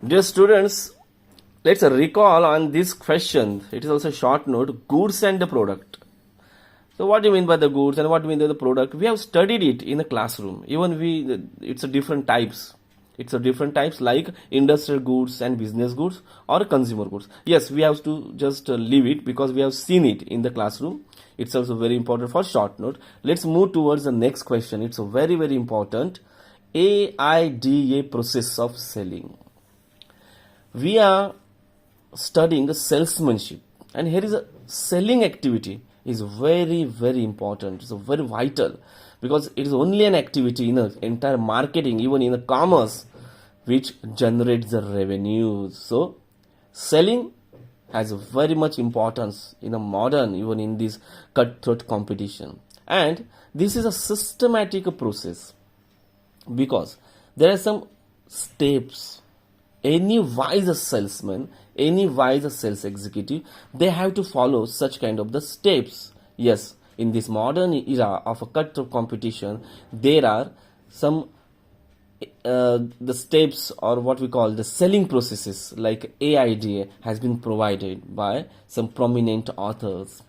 Dear students, let's recall on this question. It is also a short note, goods and the product. So what do you mean by the goods and what do you mean by the product? We have studied it in a classroom. Even it's a different types. It's a different types like industrial goods and business goods or consumer goods. Yes, we have to just leave it because we have seen it in the classroom. It's also very important for short note. Let's move towards the next question. It's a very, very important AIDA process of selling. We are studying the salesmanship, and here is a selling activity is very, very important. It's very vital because it is only an activity in the entire marketing, even in the commerce, which generates the revenues. So selling has very much importance in a modern, even in this cutthroat competition, and this is a systematic process because there are some steps. Any wise salesman, any wise sales executive, they have to follow such kind of the steps. Yes, in this modern era of a cutthroat competition, there are some the steps or what we call the selling processes like AIDA has been provided by some prominent authors.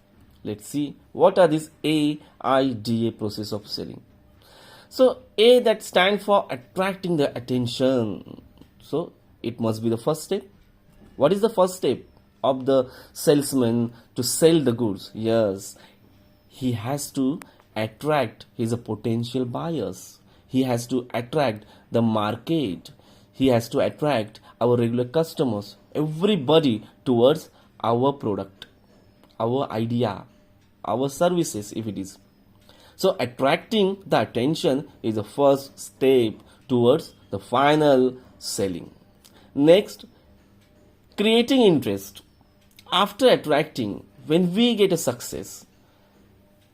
Let's see what are these AIDA process of selling. So A, that stand for attracting the attention. So it must be the first step. What is the first step of the salesman to sell the goods? Yes, he has to attract his potential buyers. He has to attract the market. He has to attract our regular customers, everybody towards our product, our idea, our services if it is. So attracting the attention is the first step towards the final selling. Next, creating interest. After attracting, when we get a success,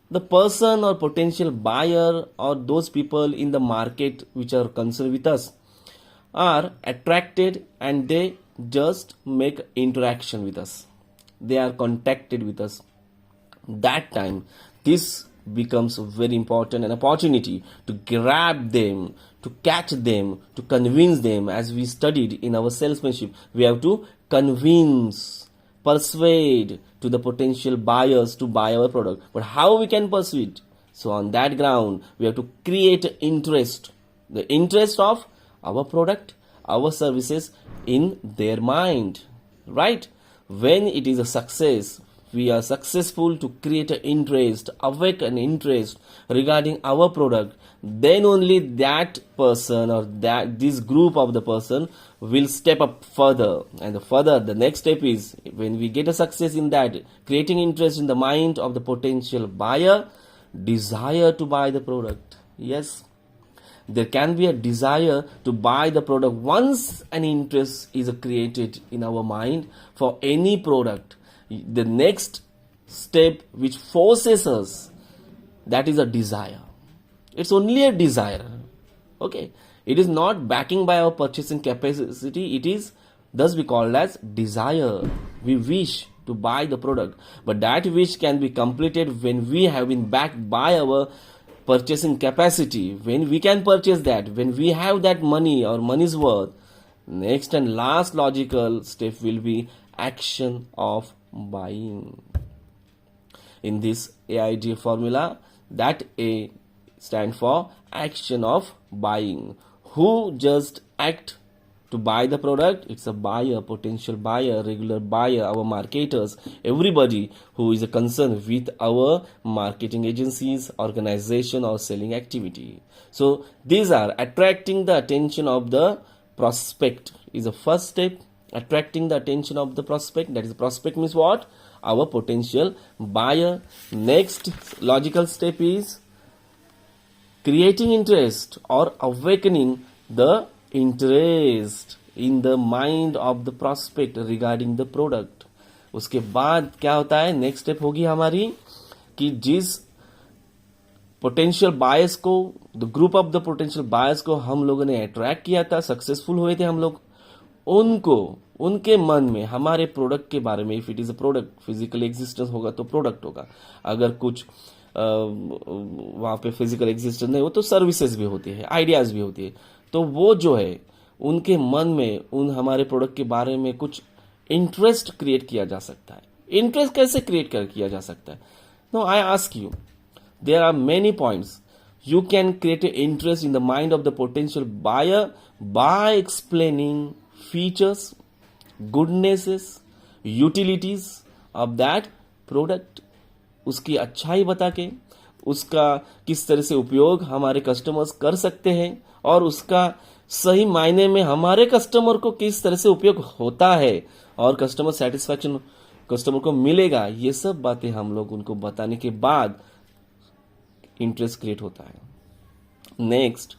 the person or potential buyer or those people in the market which are concerned with us are attracted and they just make interaction with us. They are contacted with us. That time, this becomes very important, an opportunity to grab them, to catch them, to convince them. As we studied in our salesmanship, we have to convince, persuade to the potential buyers to buy our product. But how we can persuade? So on that ground, we have to create interest, the interest of our product, our services in their mind, right? When it is a success, we are successful to create an interest, awake an interest regarding our product, then only that person or that this group of the person will step up further. And the next step is when we get a success in that, creating interest in the mind of the potential buyer, desire to buy the product. Yes, there can be a desire to buy the product once an interest is created in our mind for any product. The next step which forces us, that is a desire. It's only a desire. Okay, it is not backing by our purchasing capacity. It is thus be called as desire. We wish to buy the product, but that wish can be completed when we have been backed by our purchasing capacity. When we can purchase that, when we have that money or money's worth, next and last logical step will be action of buying. In this AIDA formula, that A stand for action of buying. Who just act to buy the product? It's a buyer, potential buyer, regular buyer, our marketers, everybody who is concerned with our marketing agencies, organization or selling activity. So these are attracting the attention of the prospect is the first step. Attracting the attention of the prospect, that is, prospect means what? Our potential buyer. Next logical step is creating interest or awakening the interest in the mind of the prospect regarding the product. उसके बाद क्या होता है? Next step होगी हमारी कि जिस potential buyers को, the group of the potential buyers को हम लोगों ने अट्रैक्ट किया था, सक्सेसफुल हुए थे हम लोग, उनको उनके मन में हमारे प्रोडक्ट के बारे में, if it is a product, physical existence होगा तो प्रोडक्ट होगा, अगर कुछ वहाँ पे फिजिकल एग्जिस्टेंस नहीं हो तो सर्विसेज भी होती है, आइडियाज भी होती है, तो वो जो है उनके मन में उन हमारे प्रोडक्ट के बारे में कुछ इंटरेस्ट क्रिएट किया जा सकता है। इंटरेस्ट कैसे क्रिएट किया जा सकता है? No, I ask you, there are many points. You can create an interest in the mind of the potential buyer by explaining features, goodnesses, utilities of that product. उसकी अच्छाई बता के उसका किस तरह से उपयोग हमारे कस्टमर्स कर सकते हैं और उसका सही मायने में हमारे कस्टमर को किस तरह से उपयोग होता है और कस्टमर सेटिस्फैक्शन कस्टमर को मिलेगा, ये सब बातें हम लोग उनको बताने के बाद इंटरेस्ट क्रिएट होता है. Next,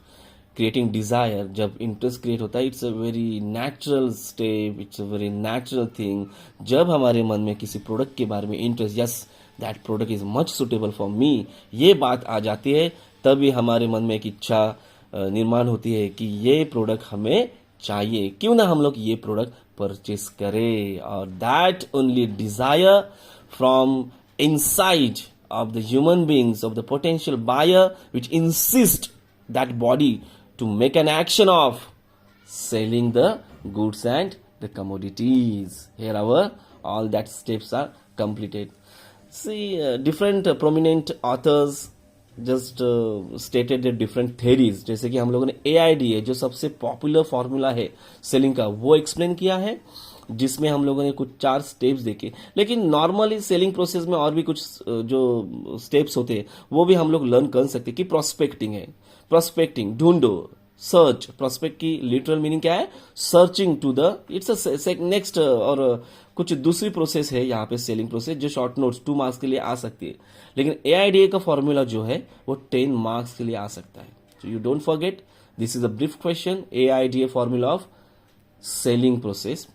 creating desire. जब इंटरेस्ट क्रिएट होता है, it's a very natural step, it's a very natural thing. जब हमारे मन में किसी प्रोडक्ट के बारे में interest, yes that product is much suitable for me, ये बात आ जाती है, तभी हमारे मन में एक इच्छा निर्माण होती है कि ये प्रोडक्ट हमें चाहिए, क्यों ना हम लोग ये प्रोडक्ट परचेस करें. और that only desire from inside of the human beings, of the potential buyer, which insist that body to make an action of selling the goods and the commodities. Here all that steps are completed. See, different prominent authors just stated the different theories. जैसे कि हम लोगों ने AIDA जो सबसे popular formula है selling का, वो एक्सप्लेन किया है, जिसमें हम लोगों ने कुछ 4 स्टेप्स देखे. लेकिन नॉर्मली सेलिंग प्रोसेस में और भी कुछ जो स्टेप्स होते हैं वो भी हम लोग लर्न कर सकते हैं. कि प्रोस्पेक्टिंग है, प्रोस्पेक्टिंग ढूंढो, सर्च. प्रोस्पेक्ट की लिटरल मीनिंग क्या है? Searching to the, it's a next. और कुछ दूसरी प्रोसेस है यहाँ पे सेलिंग प्रोसेस जो शॉर्ट नोट्स 2 मार्क्स के लिए आ सकती है. लेकिन AIDA का फॉर्मूला जो है वो 10 मार्क्स के लिए आ सकता है. So you don't forget, this is a brief question, AIDA formula of selling process.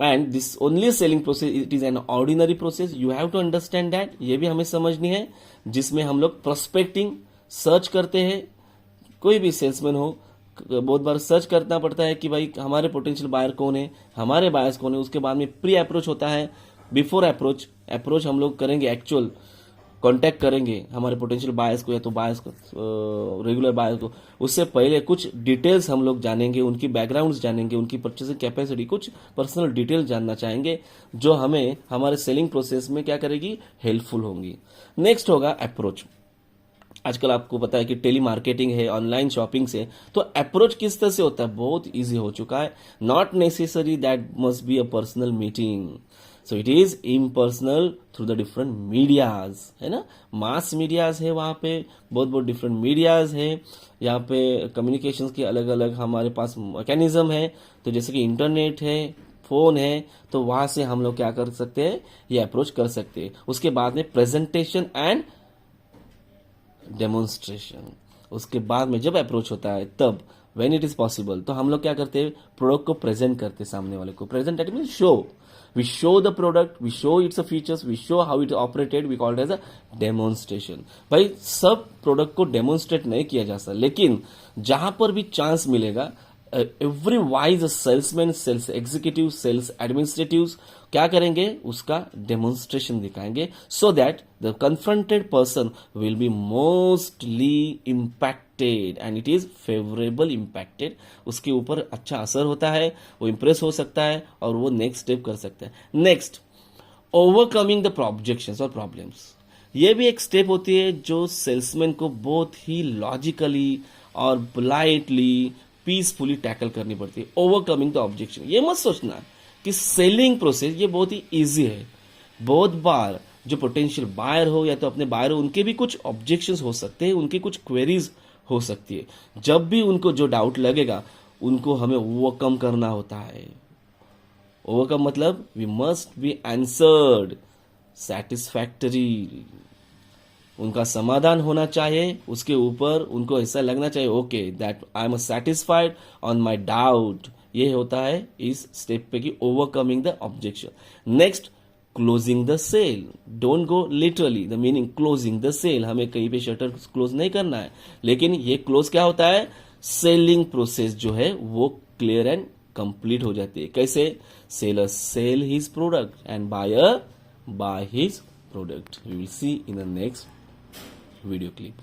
And this only selling process, it is an ordinary process, you have to understand that. ये भी हमें समझनी है, जिसमें हम लोग प्रोस्पेक्टिंग सर्च करते हैं. कोई भी सेल्समैन हो, बहुत बार सर्च करना पड़ता है कि भाई हमारे पोटेंशियल बायर कौन है, हमारे बायर्स कौन है. उसके बाद में प्री अप्रोच होता है, बिफोर अप्रोच हम लोग करेंगे, एक्चुअल कांटेक्ट करेंगे हमारे पोटेंशियल बायर्स को या तो बायर्स को, रेगुलर बायर्स को. उससे पहले कुछ डिटेल्स हम लोग जानेंगे, उनकी बैकग्राउंड्स जानेंगे, उनकी परचेसिंग कैपेसिटी, कुछ पर्सनल डिटेल्स जानना चाहेंगे जो हमें हमारे सेलिंग प्रोसेस में क्या करेगी, हेल्पफुल होंगी. नेक्स्ट होगा अप्रोच. आजकल आपको पता है कि टेली मार्केटिंग है, ऑनलाइन शॉपिंग से, तो अप्रोच किस तरह से होता है, बहुत इजी हो चुका है. Not necessary that must be a personal meeting. So it is impersonal through the different medias, है ना. मास मीडियाज है, वहां पे बहुत बहुत डिफरेंट मीडियाज है. यहाँ पे कम्युनिकेशंस के अलग अलग हमारे पास मैकेनिज्म है. तो जैसे कि इंटरनेट है, फोन है, तो वहां से हम लोग क्या कर सकते हैं, ये अप्रोच कर सकते हैं. उसके बाद में प्रेजेंटेशन एंड डेमोन्स्ट्रेशन. उसके बाद में जब अप्रोच होता है, तब व्हेन इट इज पॉसिबल, तो हम लोग क्या करते हैं, प्रोडक्ट को प्रेजेंट करते हैं सामने वाले को. Present that means show. We show the product, we show its features, we show how it operated, we call it as a demonstration. भाई सब प्रोडक्ट को डेमोन्स्ट्रेट नहीं किया जा सकता, लेकिन जहां पर भी चांस मिलेगा, every wise salesman, sales executive, sales administrative क्या करेंगे, उसका डेमोन्स्ट्रेशन दिखाएंगे, so that the confronted person will be mostly impacted and it is favourable impacted. उसके ऊपर अच्छा असर होता है, वो इंप्रेस हो सकता है और वो नेक्स्ट स्टेप कर सकता है. नेक्स्ट, ओवरकमिंग द ऑब्जेक्शंस और प्रॉब्लम्स. ये भी एक स्टेप होती है जो सेल्समैन को बहुत ही लॉजिकली और पोलाइटली, पीसफुली टैकल करनी पड़ती है. Overcoming the objection. ये मत सोचना कि सेलिंग प्रोसेस ये बहुत ही इजी है. बहुत बार जो पोटेंशियल बायर हो या तो अपने बायर हो, उनके भी कुछ ऑब्जेक्शंस हो सकते हैं, उनकी कुछ क्वेरीज हो सकती है. जब भी उनको जो डाउट लगेगा, उनको हमें ओवरकम करना होता है. ओवरकम मतलब we must be answered satisfactory. उनका समाधान होना चाहिए, उसके ऊपर उनको ऐसा लगना चाहिए, okay that I am satisfied on my doubt. ये होता है इस स्टेप पे की overcoming the objection. Next, closing the sale. Don't go literally, the meaning closing the sale. हमें कहीं पे शटर क्लोज नहीं करना है, लेकिन ये क्लोज क्या होता है, सेलिंग प्रोसेस जो है वो क्लियर एंड कंप्लीट हो जाती है. कैसे, seller sell his product and buyer buy his product. We will see in the next video clip.